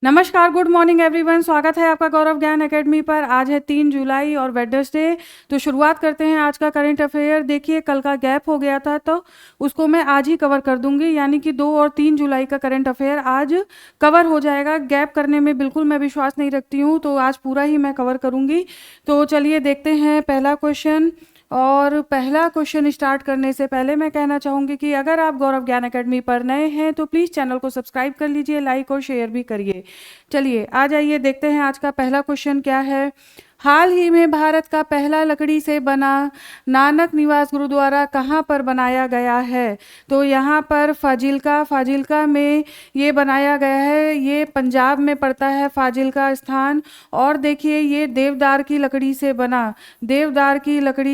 नमस्कार, good morning everyone. स्वागत है आपका गौरव ज्ञान एकेडमी पर। आज है 3 जुलाई और वेडनेसडे। तो शुरुआत करते हैं आज का करंट अफेयर। देखिए, कल का गैप हो गया था तो उसको मैं आज ही कवर कर दूंगी, यानी कि 2 और 3 जुलाई का करंट अफेयर आज कवर हो जाएगा। गैप करने में बिल्कुल मैं विश्वास नहीं रखती हूँ, तो आज पूरा ही मैं कवर करूँगी। तो चलिए देखते हैं पहला क्वेश्चन। और पहला क्वेश्चन स्टार्ट करने से पहले मैं कहना चाहूँगी कि अगर आप गौरव ज्ञान एकेडमी पर नए हैं तो प्लीज़ चैनल को सब्सक्राइब कर लीजिए, लाइक और शेयर भी करिए। चलिए आ जाइए, देखते हैं आज का पहला क्वेश्चन क्या है। हाल ही में भारत का पहला लकड़ी से बना नानक निवास गुरुद्वारा कहाँ पर बनाया गया है? तो यहाँ पर फाजिल्का में ये बनाया गया है। ये पंजाब में पड़ता है फाजिल्का स्थान। और देखिए, ये देवदार की लकड़ी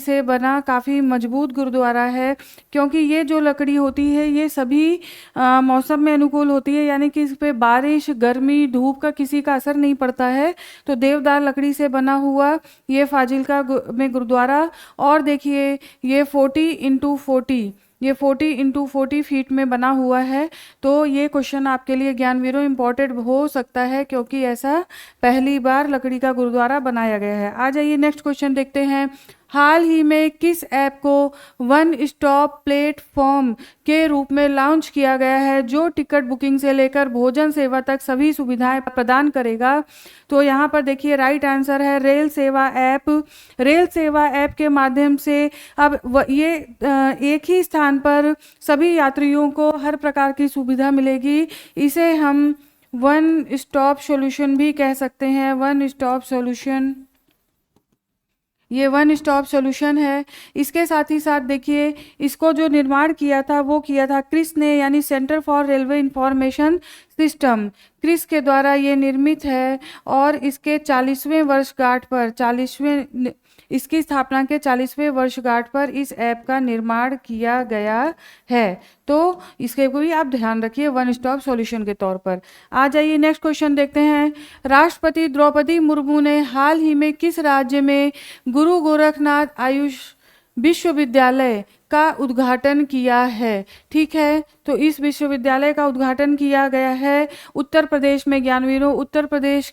से बना काफ़ी मजबूत गुरुद्वारा है, क्योंकि ये जो लकड़ी होती है ये सभी मौसम में अनुकूल होती है, यानी कि इस पर बारिश, गर्मी, धूप का किसी का असर नहीं पड़ता है। तो देवदार लकड़ी से बना हुआ ये फाजिल्का में गुरुद्वारा। और देखिए, ये 40x40 फीट में बना हुआ है। तो ये क्वेश्चन आपके लिए ज्ञानवीरों इम्पोर्टेंट हो सकता है, क्योंकि ऐसा पहली बार लकड़ी का गुरुद्वारा बनाया गया है। आ जाइए नेक्स्ट क्वेश्चन देखते हैं। हाल ही में किस ऐप को वन स्टॉप प्लेटफॉर्म के रूप में लॉन्च किया गया है, जो टिकट बुकिंग से लेकर भोजन सेवा तक सभी सुविधाएं प्रदान करेगा? तो यहाँ पर देखिए, राइट आंसर है रेल सेवा ऐप। रेल सेवा ऐप के माध्यम से अब ये एक ही स्थान पर सभी यात्रियों को हर प्रकार की सुविधा मिलेगी। इसे हम वन स्टॉप सॉल्यूशन भी कह सकते हैं। ये वन स्टॉप सॉल्यूशन है। इसके साथ ही साथ देखिए, इसको जो निर्माण किया था वो किया था क्रिस ने, यानी centre for railway information system, CRIS के द्वारा ये निर्मित है। और इसके 40वें वर्षगांठ पर इसकी स्थापना के 40वें वर्षगांठ पर इस ऐप का निर्माण किया गया है। तो इसके को भी आप ध्यान रखिए वन स्टॉप सॉल्यूशन के तौर पर। आ जाइए नेक्स्ट क्वेश्चन देखते हैं। राष्ट्रपति द्रौपदी मुर्मू ने हाल ही में किस राज्य में गुरु गोरखनाथ आयुष विश्वविद्यालय का उद्घाटन किया है? ठीक है, तो इस विश्वविद्यालय का उद्घाटन किया गया है उत्तर प्रदेश में ज्ञानवीरों। उत्तर प्रदेश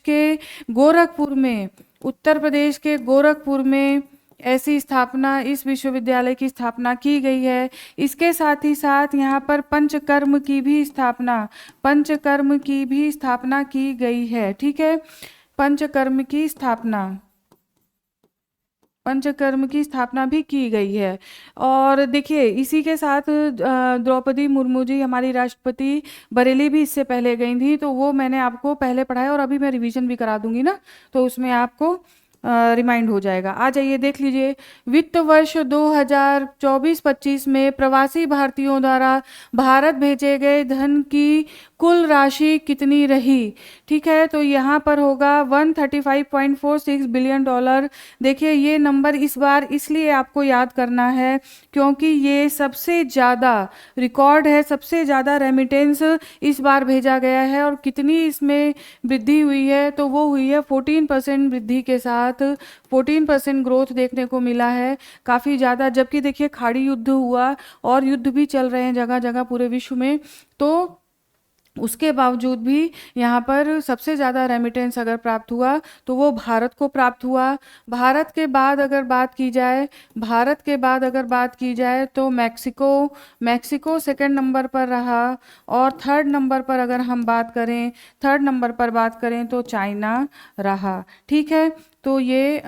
के गोरखपुर में ऐसी स्थापना, इस विश्वविद्यालय की स्थापना की गई है। इसके साथ ही साथ यहाँ पर पंचकर्म की भी स्थापना की गई है। ठीक है, पंचकर्म की स्थापना भी की गई है। और देखिए, इसी के साथ द्रौपदी मुर्मू जी हमारी राष्ट्रपति बरेली भी इससे पहले गई थी, तो वो मैंने आपको पहले पढ़ाया और अभी मैं रिवीजन भी करा दूंगी ना, तो उसमें आपको रिमाइंड हो जाएगा। आ जाइए देख लीजिए। वित्त वर्ष 2024-25 में प्रवासी भारतीयों द्वारा भारत भेजे गए धन की कुल राशि कितनी रही? ठीक है, तो यहाँ पर होगा $135.46 बिलियन। देखिए, ये नंबर इस बार इसलिए आपको याद करना है क्योंकि ये सबसे ज़्यादा रिकॉर्ड है, सबसे ज़्यादा रेमिटेंस इस बार भेजा गया है। और कितनी इसमें वृद्धि हुई है? तो वो हुई है 14% वृद्धि के साथ 14% ग्रोथ देखने को मिला है, काफ़ी ज़्यादा। जबकि देखिए, खाड़ी युद्ध हुआ और युद्ध भी चल रहे हैं जगह जगह पूरे विश्व में, तो उसके बावजूद भी यहाँ पर सबसे ज़्यादा रेमिटेंस अगर प्राप्त हुआ तो वो भारत को प्राप्त हुआ। भारत के बाद अगर बात की जाए तो मैक्सिको सेकंड नंबर पर रहा। और थर्ड नंबर पर बात करें तो चाइना रहा। ठीक है, तो ये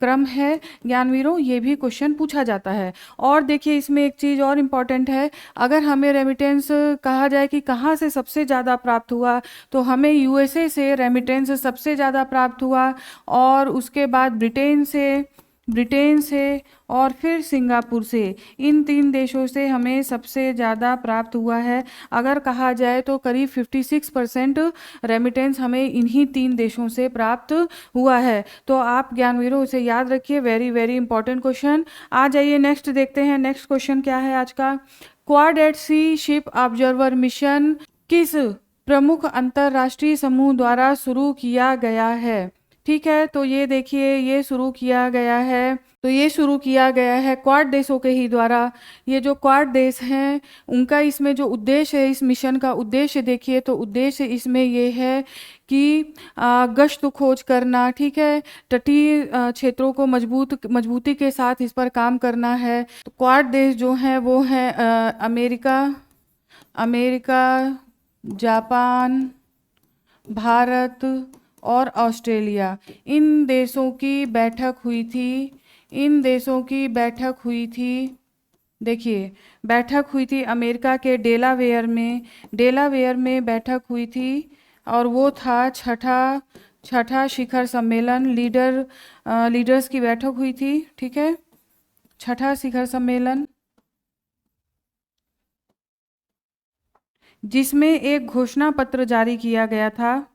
क्रम है ज्ञानवीरों, ये भी क्वेश्चन पूछा जाता है। और देखिए, इसमें एक चीज़ और इम्पॉर्टेंट है। अगर हमें रेमिटेंस कहा जाए कि कहाँ से सबसे ज़्यादा प्राप्त हुआ, तो हमें यूएसए से रेमिटेंस सबसे ज़्यादा प्राप्त हुआ। और उसके बाद ब्रिटेन से और फिर सिंगापुर से। इन 3 देशों से हमें सबसे ज़्यादा प्राप्त हुआ है। अगर कहा जाए तो करीब 56% रेमिटेंस हमें इन्हीं 3 देशों से प्राप्त हुआ है। तो आप ज्ञानवीरों इसे याद रखिए, वेरी वेरी इंपॉर्टेंट क्वेश्चन। आ जाइए नेक्स्ट देखते हैं। नेक्स्ट क्वेश्चन क्या है आज का। क्वाड एट सी शिप ऑब्जर्वर मिशन किस प्रमुख अंतरराष्ट्रीय समूह द्वारा शुरू किया गया है? ठीक है, तो ये देखिए, ये शुरू किया गया है क्वाड देशों के ही द्वारा। ये जो क्वाड देश हैं उनका इसमें जो उद्देश्य है, इस मिशन का उद्देश्य देखिए, तो उद्देश्य इसमें ये है कि गश्त खोज करना, ठीक है, तटीय क्षेत्रों को मजबूती के साथ इस पर काम करना है। तो क्वाड देश जो हैं वो हैं अमेरिका, जापान, भारत और ऑस्ट्रेलिया। इन देशों की बैठक हुई थी, इन देशों की बैठक हुई थी, देखिए बैठक हुई थी अमेरिका के डेलावेयर में बैठक हुई थी, और वो था छठा शिखर सम्मेलन, लीडर्स की बैठक हुई थी, ठीक है, छठा शिखर सम्मेलन, जिसमें एक घोषणा पत्र जारी किया गया था,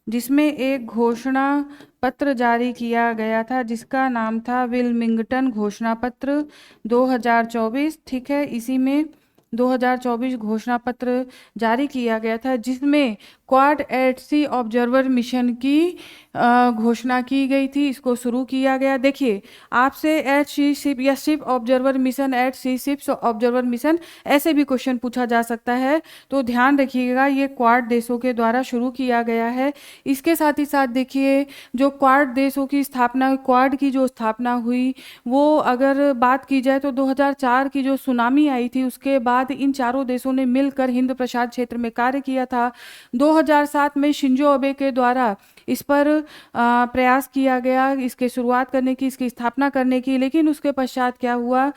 जिसमें एक घोषणा पत्र जारी किया गया था जिसका नाम था विल्मिंगटन घोषणा पत्र 2024, ठीक है। इसी में 2024 घोषणा पत्र जारी किया गया था, जिसमें क्वाड एट सी ऑब्जर्वर मिशन की घोषणा की गई थी, इसको शुरू किया गया। देखिए आपसे एट सी शिप या शिप ऑब्जर्वर मिशन, एट सी शिप्स ऑब्जर्वर मिशन, ऐसे भी क्वेश्चन पूछा जा सकता है, तो ध्यान रखिएगा ये क्वाड देशों के द्वारा शुरू किया गया है। इसके साथ ही साथ देखिए जो क्वाड देशों की स्थापना, क्वाड की जो स्थापना हुई, वो अगर बात की जाए तो 2004 की जो सुनामी आई थी उसके बाद इन चारों देशों ने मिलकर हिंद प्रशांत क्षेत्र में कार्य किया था। 2007 में शिंजो अबे के द्वारा इस पर प्रयास किया गया इसके शुरुआत करने की, इसकी स्थापना करने की, लेकिन उसके पश्चात क्या हुआ,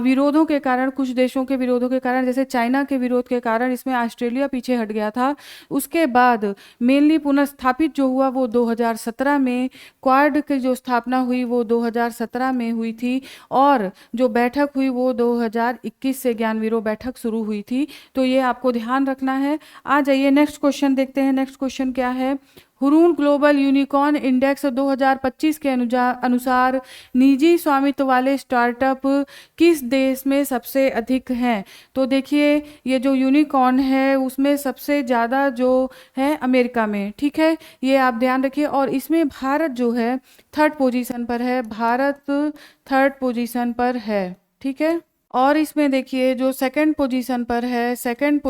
विरोधों के कारण, कुछ देशों के विरोधों के कारण, जैसे चाइना के विरोध के कारण इसमें ऑस्ट्रेलिया पीछे हट गया था। उसके बाद मेनली पुनर्स्थापित जो हुआ वो 2017 में, क्वाड की जो स्थापना हुई वो 2017 में हुई थी, और जो बैठक हुई वो 2021 से ज्ञानवीरों बैठक शुरू हुई थी। तो ये आपको ध्यान रखना है। आ जाइए नेक्स्ट क्वेश्चन देखते हैं। नेक्स्ट क्वेश्चन क्या है, हुरून ग्लोबल यूनिकॉर्न इंडेक्स 2025 के अनुसार निजी स्वामित्व वाले स्टार्टअप किस देश में सबसे अधिक हैं? तो देखिए ये जो यूनिकॉर्न है उसमें सबसे ज़्यादा जो है अमेरिका में, ठीक है, ये आप ध्यान रखिए। और इसमें भारत जो है थर्ड पोजीशन पर है, भारत थर्ड पोजीशन पर है, ठीक है। और इसमें देखिए जो सेकंड पोजीशन पर है, सेकंड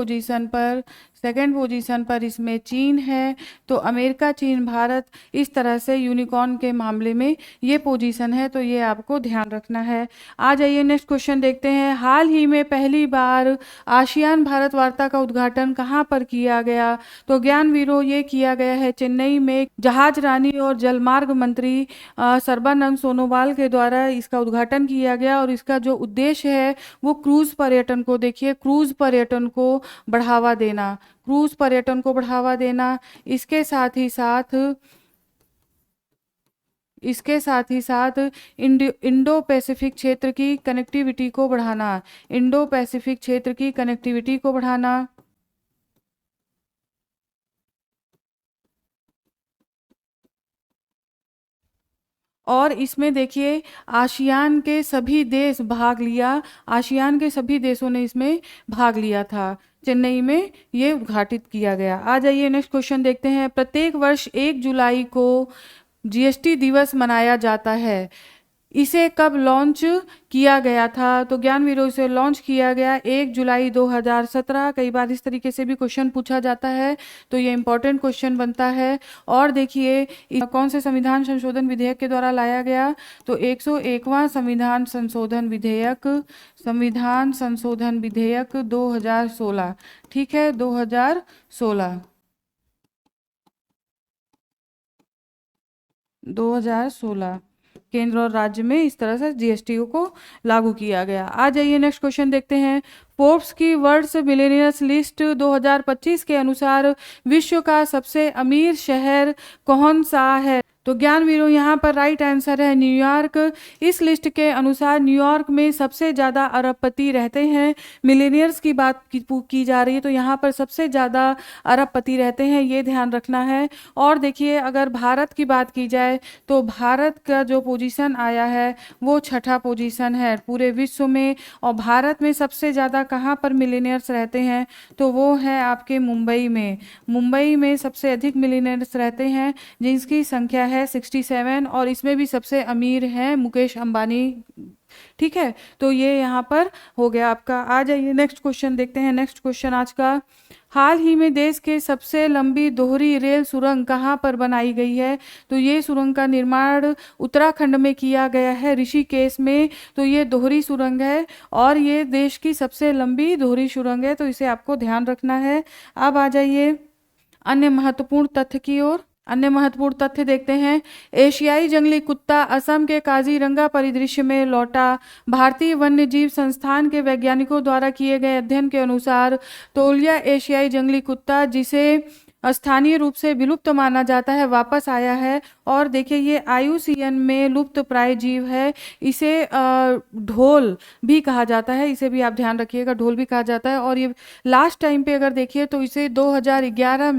पोजीशन पर इसमें चीन है। तो अमेरिका, चीन, भारत, इस तरह से यूनिकॉर्न के मामले में ये पोजीशन है, तो ये आपको ध्यान रखना है। आ जाइए नेक्स्ट क्वेश्चन देखते हैं। हाल ही में पहली बार आसियान भारत वार्ता का उद्घाटन कहाँ पर किया गया? तो ज्ञानवीरों ये किया गया है चेन्नई में, जहाज रानी और जलमार्ग मंत्री सर्बानंद सोनोवाल के द्वारा इसका उद्घाटन किया गया, और इसका जो उद्देश्य है वो क्रूज पर्यटन को, देखिए क्रूज पर्यटन को बढ़ावा देना, क्रूज पर्यटन को बढ़ावा देना। इसके साथ ही साथ इंडो पैसिफिक क्षेत्र की कनेक्टिविटी को बढ़ाना, इंडो पैसिफिक क्षेत्र की कनेक्टिविटी को बढ़ाना। और इसमें देखिए आसियान के सभी देश भाग लिया, आसियान के सभी देशों ने इसमें भाग लिया था। चेन्नई में ये उद्घाटित किया गया। आ जाइए नेक्स्ट क्वेश्चन देखते हैं। प्रत्येक वर्ष 1 जुलाई को जीएसटी दिवस मनाया जाता है, इसे कब लॉन्च किया गया था? तो ज्ञानवीरों से लॉन्च किया गया 1 जुलाई 2017। कई बार इस तरीके से भी क्वेश्चन पूछा जाता है, तो ये इंपॉर्टेंट क्वेश्चन बनता है। और देखिए कौन से संविधान संशोधन विधेयक के द्वारा लाया गया? तो 101वां संविधान संशोधन विधेयक 2016, ठीक है, 2016 केंद्र और राज्य में इस तरह से जीएसटी को लागू किया गया। आ जाइए नेक्स्ट क्वेश्चन देखते हैं। फोर्ब्स की वर्ल्ड मिलेनियर्स लिस्ट 2025 के अनुसार विश्व का सबसे अमीर शहर कौन सा है? तो ज्ञानवीरों यहाँ पर राइट आंसर है न्यूयॉर्क। इस लिस्ट के अनुसार न्यूयॉर्क में सबसे ज़्यादा अरबपति रहते हैं। मिलेनियर्स की बात की जा रही है, तो यहाँ पर सबसे ज़्यादा अरबपति रहते हैं, ये ध्यान रखना है। और देखिए अगर भारत की बात की जाए तो भारत का जो पोजीशन आया है वो छठा पोजीशन है पूरे विश्व में। और भारत में सबसे ज़्यादा कहाँ पर मिलेनियर्स रहते हैं? तो वो है आपके मुंबई में। मुंबई में सबसे अधिक मिलेनियर्स रहते हैं, जिनकी संख्या है 67, और इसमें भी सबसे अमीर हैं मुकेश अंबानी ठीक है, तो ये यहाँ पर हो गया आपका। आ जाइए नेक्स्ट क्वेश्चन देखते हैं। नेक्स्ट क्वेश्चन आज का, हाल ही में देश के सबसे लंबी दोहरी रेल सुरंग कहाँ पर बनाई गई है? तो ये सुरंग का निर्माण उत्तराखंड में किया गया है, ऋषिकेश में। तो ये दोहरी सुरंग है और ये देश की सबसे लंबी दोहरी सुरंग है, तो इसे आपको ध्यान रखना है। अब आ जाइए अन्य महत्वपूर्ण तथ्य की ओर। अन्य महत्वपूर्ण तथ्य देखते हैं। एशियाई जंगली कुत्ता असम के काजीरंगा परिदृश्य में लौटा। भारतीय वन्य जीव संस्थान के वैज्ञानिकों द्वारा किए गए अध्ययन के अनुसार तोलिया एशियाई जंगली कुत्ता, जिसे स्थानीय रूप से विलुप्त माना जाता है, वापस आया है। और देखिए ये आईयूसीएन में लुप्त प्राय जीव है। इसे ढोल भी कहा जाता है, इसे भी आप ध्यान रखिएगा, ढोल भी कहा जाता है। और ये लास्ट टाइम पे अगर देखिए तो इसे 2011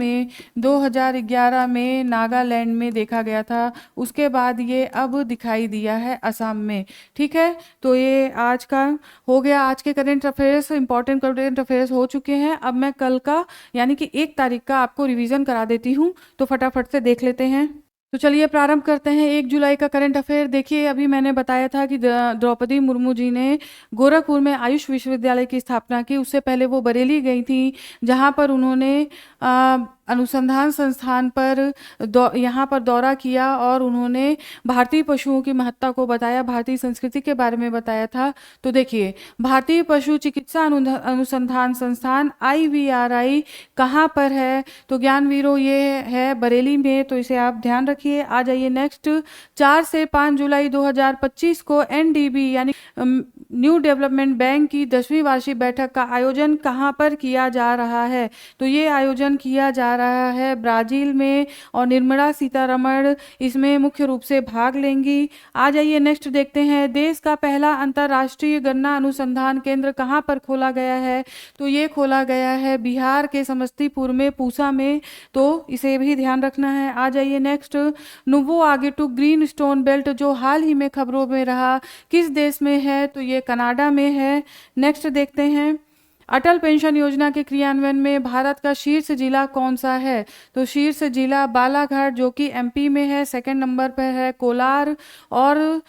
में नागालैंड में देखा गया था। उसके बाद ये अब दिखाई दिया है असम में। ठीक है, तो ये आज का हो गया। आज के current affairs, important current affairs हो चुके हैं। अब मैं कल का यानी कि 1 तारीख का आपको रिवीजन करा देती हूँ, तो फटाफट से देख लेते हैं। तो चलिए प्रारंभ करते हैं 1 जुलाई का करंट अफेयर। देखिए अभी मैंने बताया था कि द्रौपदी मुर्मू जी ने गोरखपुर में आयुष विश्वविद्यालय की स्थापना की। उससे पहले वो बरेली गई थी, जहाँ पर उन्होंने अनुसंधान संस्थान पर यहाँ पर दौरा किया और उन्होंने भारतीय पशुओं की महत्ता को बताया, भारतीय संस्कृति के बारे में बताया था। तो देखिए भारतीय पशु चिकित्सा अनुसंधान संस्थान IVRI कहाँ पर है? तो ज्ञानवीरों ये है बरेली में, तो इसे आप ध्यान रखिए। आ जाइए नेक्स्ट, 4 से 5 जुलाई 2025 को NDB यानी न्यू डेवलपमेंट बैंक की 10वीं वार्षिक बैठक का आयोजन कहाँ पर किया जा रहा है? तो ये आयोजन किया जा रहा है ब्राजील में और निर्मला सीतारमण इसमें मुख्य रूप से भाग लेंगी। आ जाइए नेक्स्ट देखते हैं, देश का पहला अंतर्राष्ट्रीय गन्ना अनुसंधान केंद्र कहाँ पर खोला गया है? तो ये खोला गया है बिहार के समस्तीपुर में, पूसा में, तो इसे भी ध्यान रखना है। आ जाइए नेक्स्ट, नुवो आगेटू ग्रीन स्टोन बेल्ट जो हाल ही में खबरों में रहा, किस देश में है? तो ये कनाडा में है। नेक्स्ट देखते हैं, अटल पेंशन योजना के क्रियान्वयन में भारत का शीर्ष जिला कौन सा है? तो शीर्ष जिला बालाघाट जो कि MP में है, सेकंड नंबर पर है कोलार, और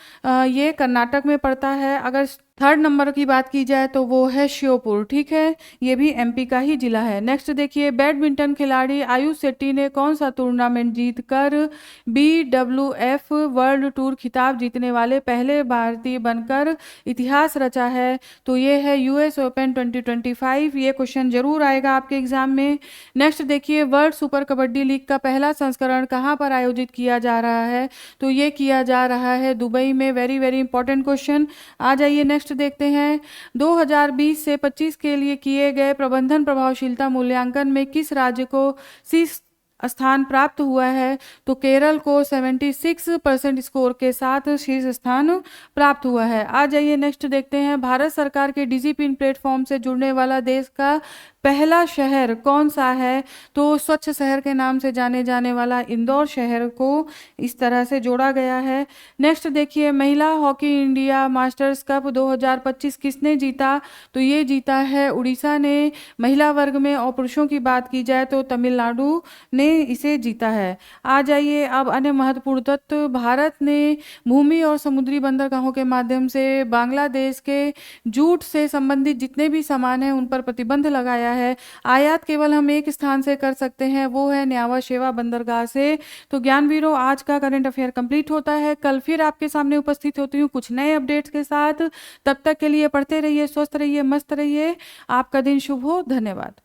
ये कर्नाटक में पड़ता है। अगर थर्ड नंबर की बात की जाए तो वो है श्योपुर। ठीक है, ये भी MP का ही जिला है। नेक्स्ट देखिए, बैडमिंटन खिलाड़ी आयुष शेट्टी ने कौन सा टूर्नामेंट जीतकर BWF वर्ल्ड टूर खिताब जीतने वाले पहले भारतीय बनकर इतिहास रचा है? तो ये है US ओपन 2025। ये क्वेश्चन जरूर आएगा आपके एग्जाम में। नेक्स्ट देखिए, वर्ल्ड सुपर कबड्डी लीग का पहला संस्करण कहाँ पर आयोजित किया जा रहा है? तो ये किया जा रहा है दुबई में। Very very important question. आ जाइए नेक्स्ट देखते हैं, 2020 से 25 के लिए किए गए प्रबंधन प्रभावशीलता मूल्यांकन में किस राज्य को शीर्ष स्थान प्राप्त हुआ है? तो केरल को 76% स्कोर के साथ शीर्ष स्थान प्राप्त हुआ है। आ जाइए नेक्स्ट देखते हैं, भारत सरकार के डिजिपिन प्लेटफॉर्म से जुड़ने वाला देश का पहला शहर कौन सा है? तो स्वच्छ शहर के नाम से जाने जाने वाला इंदौर शहर को इस तरह से जोड़ा गया है। नेक्स्ट देखिए, महिला हॉकी इंडिया मास्टर्स कप 2025 किसने जीता? तो ये जीता है उड़ीसा ने महिला वर्ग में, और पुरुषों की बात की जाए तो तमिलनाडु ने इसे जीता है। आ जाइए अब अन्य महत्वपूर्ण तत्व, भारत ने भूमि और समुद्री बंदरगाहों के माध्यम से बांग्लादेश के जूट से संबंधित जितने भी सामान हैं उन पर प्रतिबंध लगाया है। आयात केवल हम एक स्थान से कर सकते हैं, वो है न्यावा शेवा बंदरगाह से। तो ज्ञानवीरों, आज का करंट अफेयर कंप्लीट होता है। कल फिर आपके सामने उपस्थित होती हूँ कुछ नए अपडेट्स के साथ। तब तक के लिए पढ़ते रहिए, स्वस्थ रहिए, मस्त रहिए। आपका दिन शुभ हो। धन्यवाद।